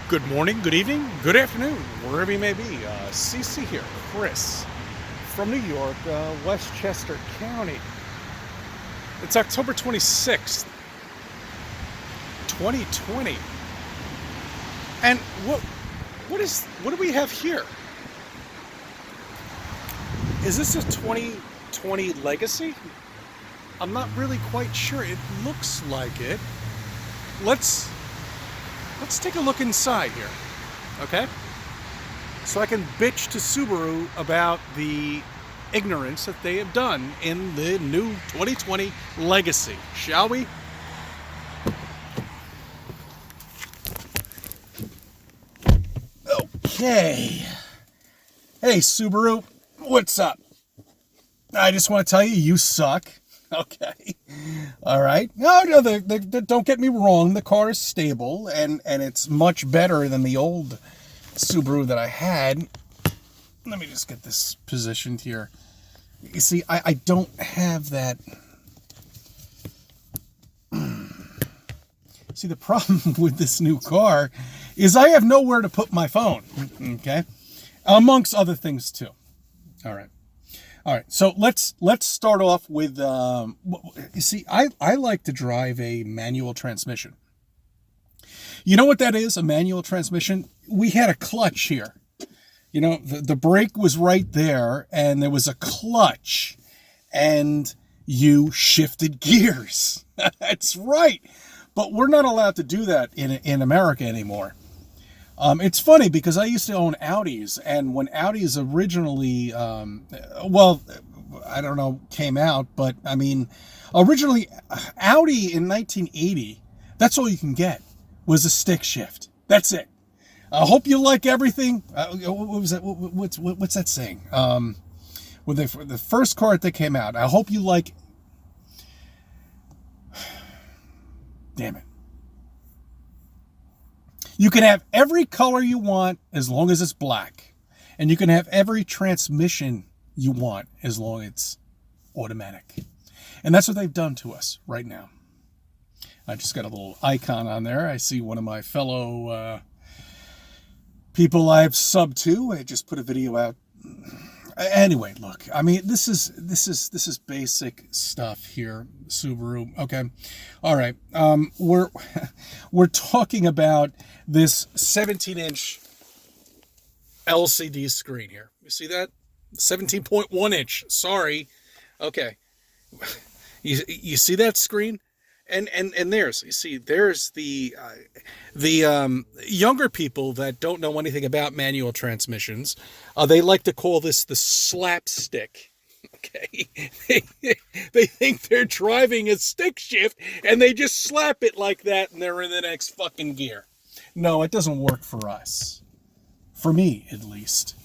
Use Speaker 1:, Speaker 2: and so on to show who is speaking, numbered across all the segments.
Speaker 1: Good morning, good evening, good afternoon, wherever you may be. CC here, Chris, from New York, Westchester County. It's October 26th, 2020. And what do we have here? Is this a 2020 legacy? I'm not really quite sure. It looks like it. Let's take a look inside here, okay? So I can bitch to Subaru about the ignorance that they have done in the new 2020 Legacy, shall we? Okay. Hey, Subaru, what's up? I just want to tell you, you suck. Okay. All right. No, don't get me wrong. The car is stable, and it's much better than the old Subaru that I had. Let me just get this positioned here. You see, I don't have that. See, the problem with this new car is I have nowhere to put my phone. Okay. Amongst other things, too. All right. All right, so let's start off with, you see, I like to drive a manual transmission. You know what that is, a manual transmission? We had a clutch here. You know, the brake was right there, and there was a clutch, and you shifted gears. That's right. But we're not allowed to do that in America anymore. It's funny because I used to own Audis, and when Audis originally, I don't know, came out, but I mean, originally Audi in 1980, that's all you can get was a stick shift. That's it. I hope you like everything. What was that? What's that saying? When the first car that came out, I hope you like. Damn it. You can have every color you want as long as it's black. And you can have every transmission you want as long as it's automatic. And that's what they've done to us right now. I just got a little icon on there. I see one of my fellow people I've subbed to. I just put a video out. Anyway, look, I mean, this is basic stuff here, Subaru. Okay, all right. We're talking about this 17-inch LCD screen here. You see that? 17.1 inch. Sorry. Okay. You see that screen? And there's, you see, there's the younger people that don't know anything about manual transmissions. They like to call this the slapstick. Okay, they think they're driving a stick shift, and they just slap it like that, and they're in the next fucking gear. No, it doesn't work for us. For me, at least.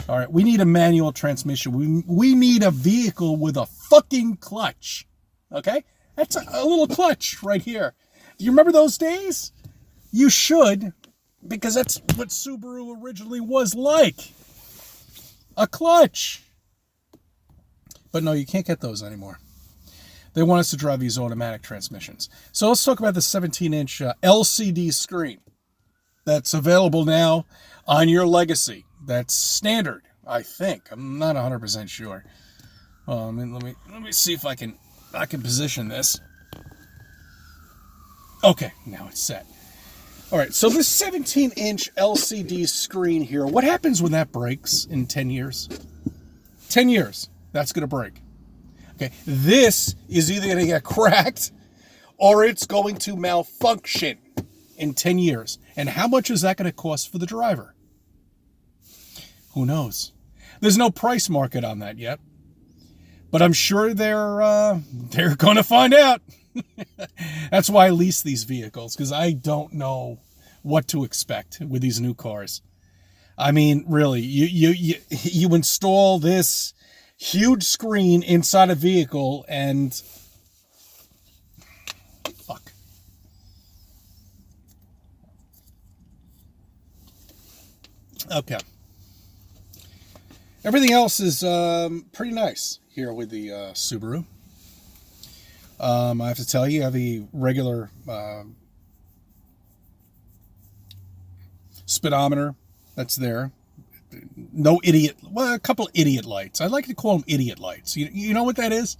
Speaker 1: All right, we need a manual transmission. We need a vehicle with a fucking clutch. Okay. That's a little clutch right here. Do you remember those days? You should, because that's what Subaru originally was like. A clutch. But no, you can't get those anymore. They want us to drive these automatic transmissions. So let's talk about the 17-inch LCD screen that's available now on your Legacy. That's standard, I think. I'm not 100% sure. Let me see if I can position this. Okay, now it's set. All right, so this 17-inch LCD screen here, what happens when that breaks in 10 years? 10 years, that's going to break. Okay, this is either going to get cracked or it's going to malfunction in 10 years. And how much is that going to cost for the driver? Who knows? There's no price market on that yet. But I'm sure they're going to find out. That's why I lease these vehicles, because I don't know what to expect with these new cars. I mean, really, you install this huge screen inside a vehicle and fuck. Okay. Everything else is pretty nice here with the Subaru. I have to tell you, I have a regular speedometer that's there. No idiot, well, a couple idiot lights. I like to call them idiot lights. You know what that is?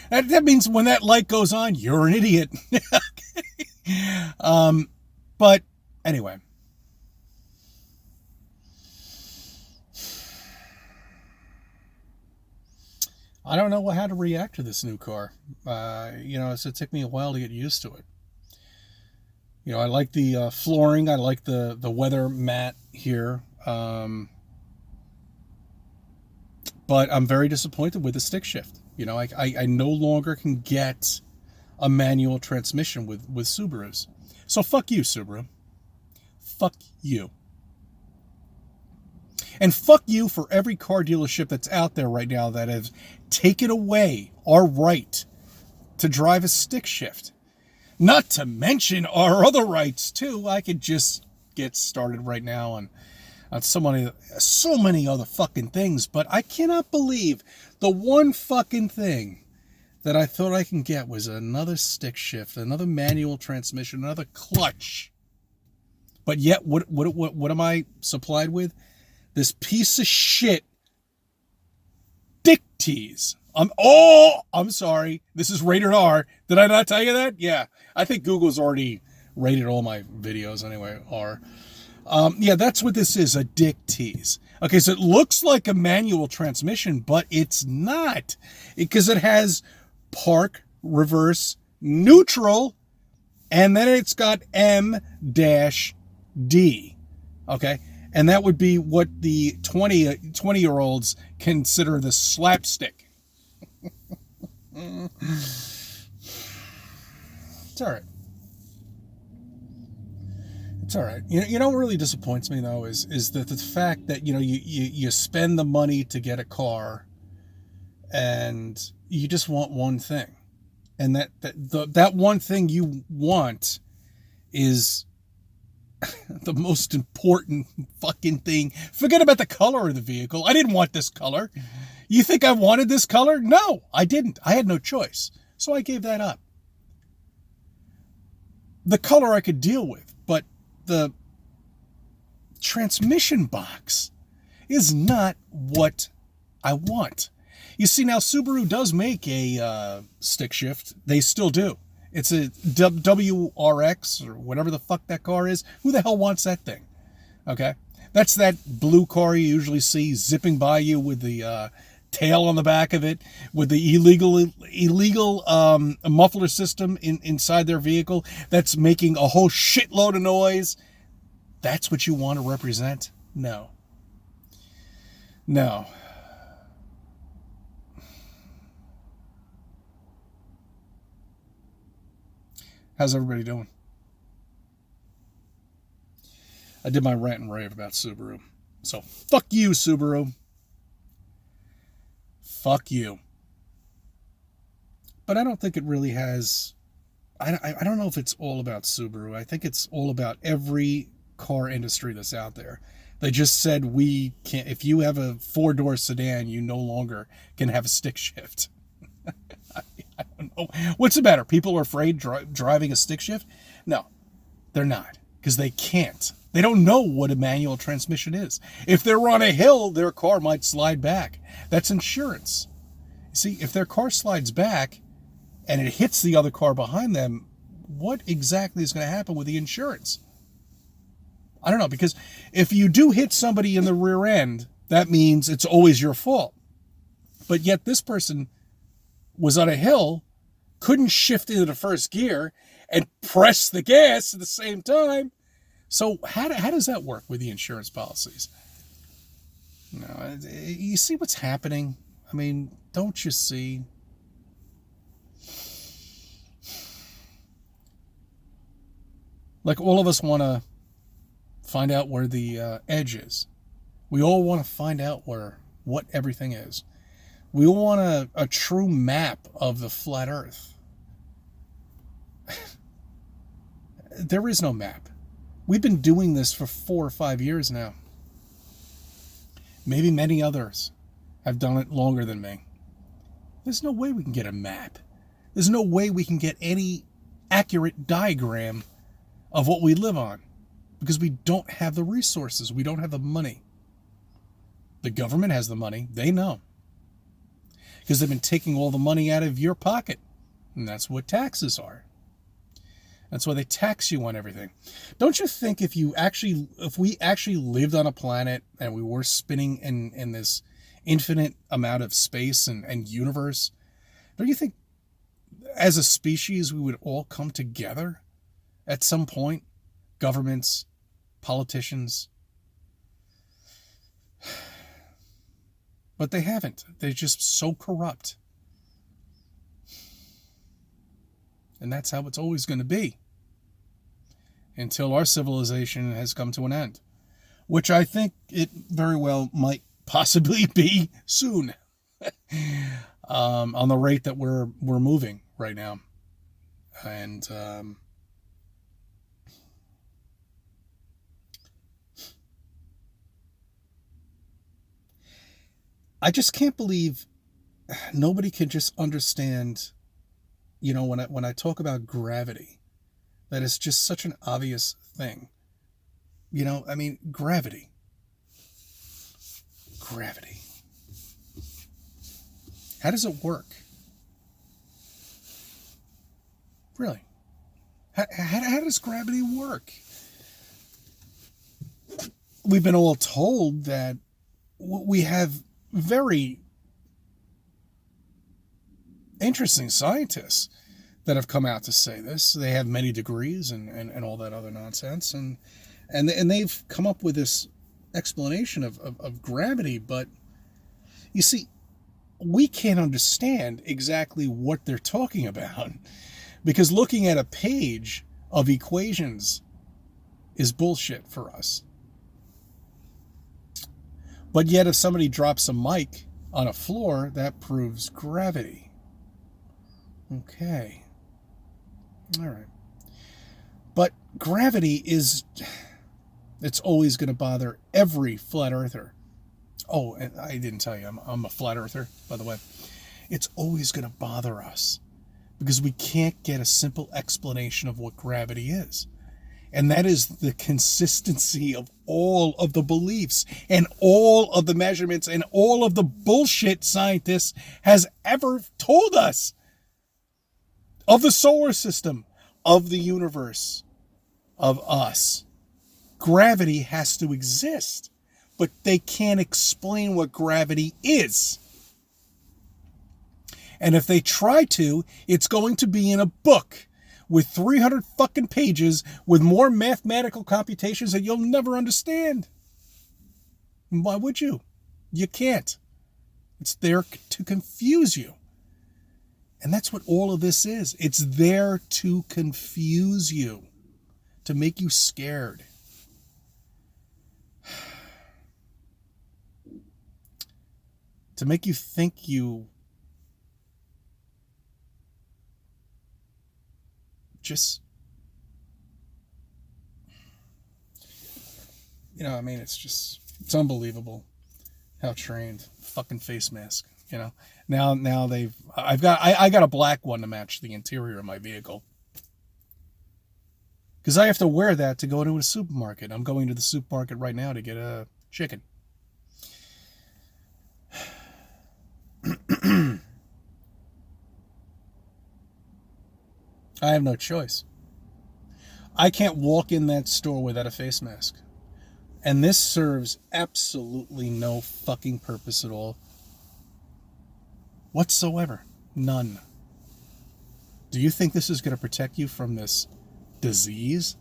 Speaker 1: That means when that light goes on, you're an idiot. But anyway. I don't know how to react to this new car. So it took me a while to get used to it. I like the flooring. I like the weather mat here. But I'm very disappointed with the stick shift. I no longer can get a manual transmission with Subarus. So fuck you, Subaru. Fuck you. And fuck you for every car dealership that's out there right now that has taken away our right to drive a stick shift. Not to mention our other rights, too. I could just get started right now on so many other fucking things, but I cannot believe the one fucking thing that I thought I can get was another stick shift, another manual transmission, another clutch. But yet, what am I supplied with? This piece of shit dick tease. I'm sorry. This is rated R. Did I not tell you that? Yeah. I think Google's already rated all my videos anyway, R. That's what this is, a dick tease. Okay, so it looks like a manual transmission, but it's not. Because it has park, reverse, neutral, and then it's got M-D. Okay? And that would be what the 20-year-olds consider the slapstick. It's all right. It's all right. You know what really disappoints me, though, is that the fact that, you spend the money to get a car and you just want one thing. And that one thing you want is the most important fucking thing. Forget about the color of the vehicle. I didn't want this color. You think I wanted this color? No, I didn't. I had no choice. So I gave that up. The color I could deal with, but the transmission box is not what I want. You see, now Subaru does make a stick shift. They still do. It's a WRX or whatever the fuck that car is. Who the hell wants that thing? Okay? That's that blue car you usually see zipping by you with the tail on the back of it, with the illegal muffler system inside their vehicle that's making a whole shitload of noise. That's what you want to represent? No. No. How's everybody doing? I did my rant and rave about Subaru. So, fuck you, Subaru. Fuck you. But I don't think it really has... I don't know if it's all about Subaru. I think it's all about every car industry that's out there. They just said we can't... If you have a 4-door sedan, you no longer can have a stick shift. I don't know. What's the matter? People are afraid driving a stick shift? No, they're not. Because they can't. They don't know what a manual transmission is. If they're on a hill, their car might slide back. That's insurance. See, if their car slides back and it hits the other car behind them, what exactly is going to happen with the insurance? I don't know, because if you do hit somebody in the rear end, that means it's always your fault. But yet this person was on a hill, couldn't shift into the first gear, and press the gas at the same time. So how does that work with the insurance policies? No, you see what's happening? I mean, don't you see? Like, all of us want to find out where the edge is. We all want to find out what everything is. We all want a true map of the flat earth. There is no map. We've been doing this for 4 or 5 years now. Maybe many others have done it longer than me. There's no way we can get a map. There's no way we can get any accurate diagram of what we live on. because we don't have the resources. We don't have the money. The government has the money. They know. Because they've been taking all the money out of your pocket. And that's what taxes are. That's why they tax you on everything. Don't you think if we actually lived on a planet and we were spinning in this infinite amount of space and universe, don't you think as a species we would all come together at some point? Governments, politicians. But they haven't. They're just so corrupt. And that's how it's always going to be. Until our civilization has come to an end. Which I think it very well might possibly be soon. On the rate that we're moving right now. And I just can't believe nobody can just understand, when I talk about gravity, that it's just such an obvious thing. Gravity. Gravity. How does it work? Really? How does gravity work? We've been all told that we have very interesting scientists that have come out to say this. They have many degrees and all that other nonsense. And they've come up with this explanation of gravity. But you see, we can't understand exactly what they're talking about. Because looking at a page of equations is bullshit for us. But yet if somebody drops a mic on a floor, that proves gravity. Okay. All right. But gravity it's always going to bother every flat earther. Oh, and I didn't tell you, I'm a flat earther, by the way. It's always going to bother us because we can't get a simple explanation of what gravity is. And that is the consistency of all of the beliefs and all of the measurements and all of the bullshit scientists has ever told us of the solar system, of the universe, of us. Gravity has to exist, but they can't explain what gravity is. And if they try to, it's going to be in a book with 300 fucking pages with more mathematical computations that you'll never understand. Why would you? You can't. It's there to confuse you. And that's what all of this is. It's there to confuse you, to make you scared. To make you think you just, it's unbelievable how trained. Fucking face mask, Now I got a black one to match the interior of my vehicle. Because I have to wear that to go into a supermarket. I'm going to the supermarket right now to get a chicken. I have no choice. I can't walk in that store without a face mask. And this serves absolutely no fucking purpose at all. Whatsoever. None. Do you think this is going to protect you from this disease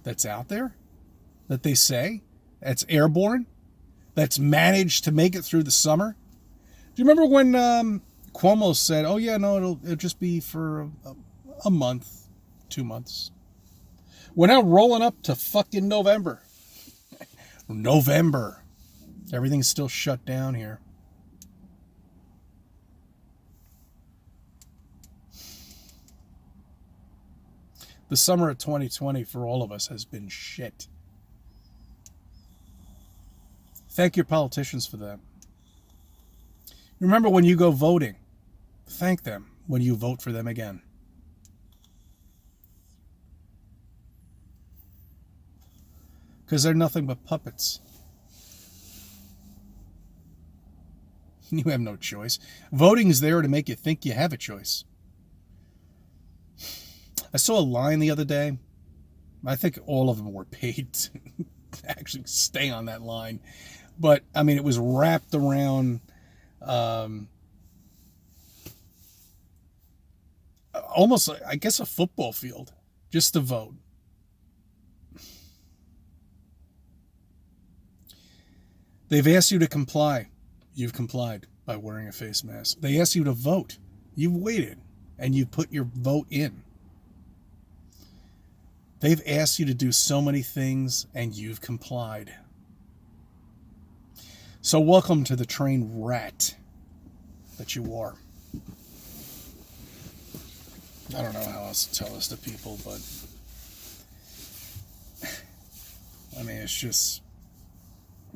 Speaker 1: that's out there? That they say? That's airborne? That's managed to make it through the summer? Do you remember when Cuomo said, oh yeah, no, it'll just be for a month, 2 months. We're now rolling up to fucking November. November. Everything's still shut down here. The summer of 2020 for all of us has been shit. Thank your politicians for that. Remember when you go voting, thank them when you vote for them again. Because they're nothing but puppets. You have no choice. Voting is there to make you think you have a choice. I saw a line the other day. I think all of them were paid to actually stay on that line. But, I mean, it was wrapped around almost, I guess, a football field just to vote. They've asked you to comply. You've complied by wearing a face mask. They asked you to vote. You've waited, and you've put your vote in. They've asked you to do so many things, and you've complied. So welcome to the trained rat that you are. I don't know how else to tell this to people, but I mean, it's just,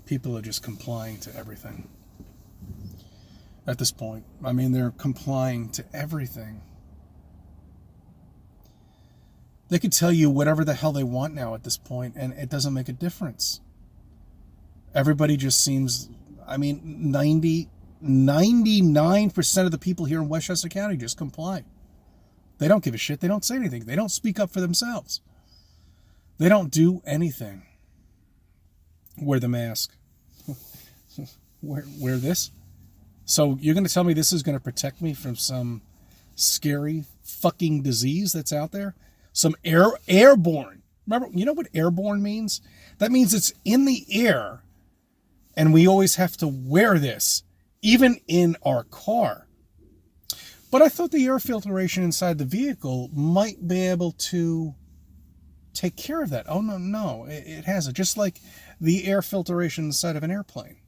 Speaker 1: people are just complying to everything. At this point, I mean, they're complying to everything. They could tell you whatever the hell they want now at this point, and it doesn't make a difference. Everybody just seems, I mean, 99% of the people here in Westchester County just comply. They don't give a shit. They don't say anything. They don't speak up for themselves. They don't do anything. Wear the mask. Wear this? So you're going to tell me this is going to protect me from some scary fucking disease that's out there? Some airborne. Remember, you know what airborne means? That means it's in the air, and we always have to wear this, even in our car. But I thought the air filtration inside the vehicle might be able to take care of that. Oh, no, it hasn't. Just like the air filtration inside of an airplane.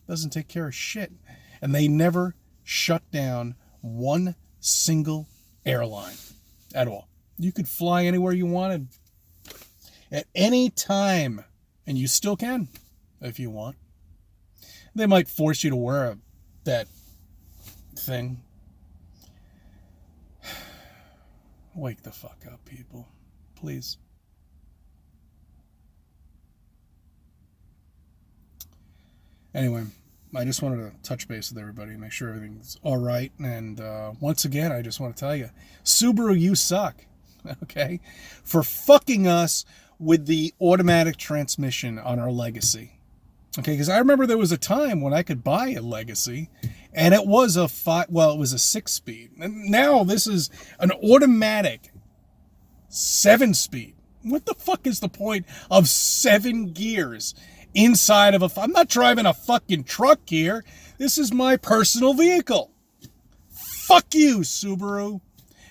Speaker 1: Doesn't take care of shit. And they never shut down one single airline at all. You could fly anywhere you wanted at any time, and you still can if you want. They might force you to wear that thing. Wake the fuck up, people. Please. Anyway, I just wanted to touch base with everybody and make sure everything's all right. And once again, I just want to tell you, Subaru, you suck. Okay? For fucking us with the automatic transmission on our Legacy. Okay, because I remember there was a time when I could buy a Legacy, and it was a 6-speed. And now this is an automatic 7-speed. What the fuck is the point of 7 gears inside of I'm not driving a fucking truck here. This is my personal vehicle. Fuck you, Subaru.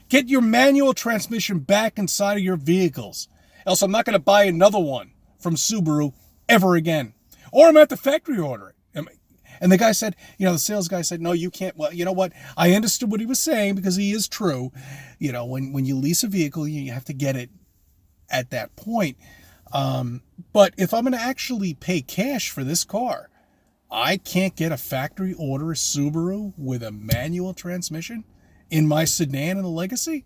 Speaker 1: Get your manual transmission back inside of your vehicles. Else I'm not going to buy another one from Subaru ever again. Or I'm at the factory order it. And the guy said, the sales guy said, no, you can't. Well, you know what? I understood what he was saying because he is true. When you lease a vehicle, you have to get it at that point. But if I'm going to actually pay cash for this car, I can't get a factory order Subaru with a manual transmission in my sedan and a Legacy?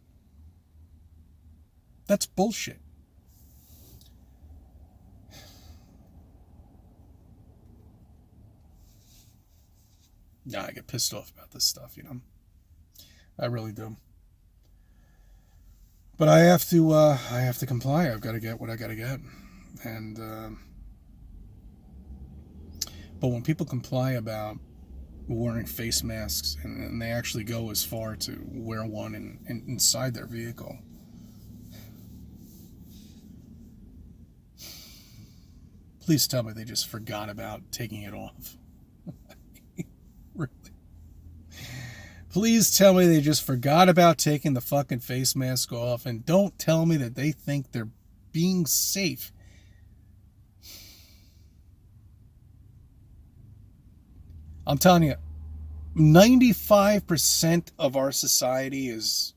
Speaker 1: That's bullshit. Yeah, I get pissed off about this stuff, I really do. But I have to comply. I've got to get what I got to get. And but when people comply about wearing face masks and they actually go as far to wear one inside their vehicle, please tell me they just forgot about taking it off. Really. Please tell me they just forgot about taking the fucking face mask off, and don't tell me that they think they're being safe. I'm telling you, 95% of our society is...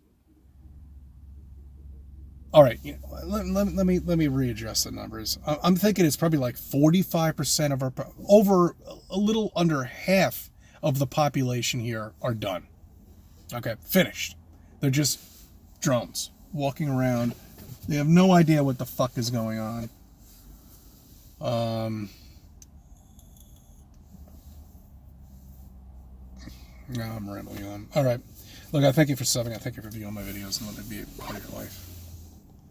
Speaker 1: All right, let me readjust the numbers. I'm thinking it's probably like 45% of over a little under half of the population here are done. Okay, finished. They're just drones walking around. They have no idea what the fuck is going on. No, I'm rambling on. All right. Look, I thank you for subbing. I thank you for viewing my videos and letting me be a part of your life.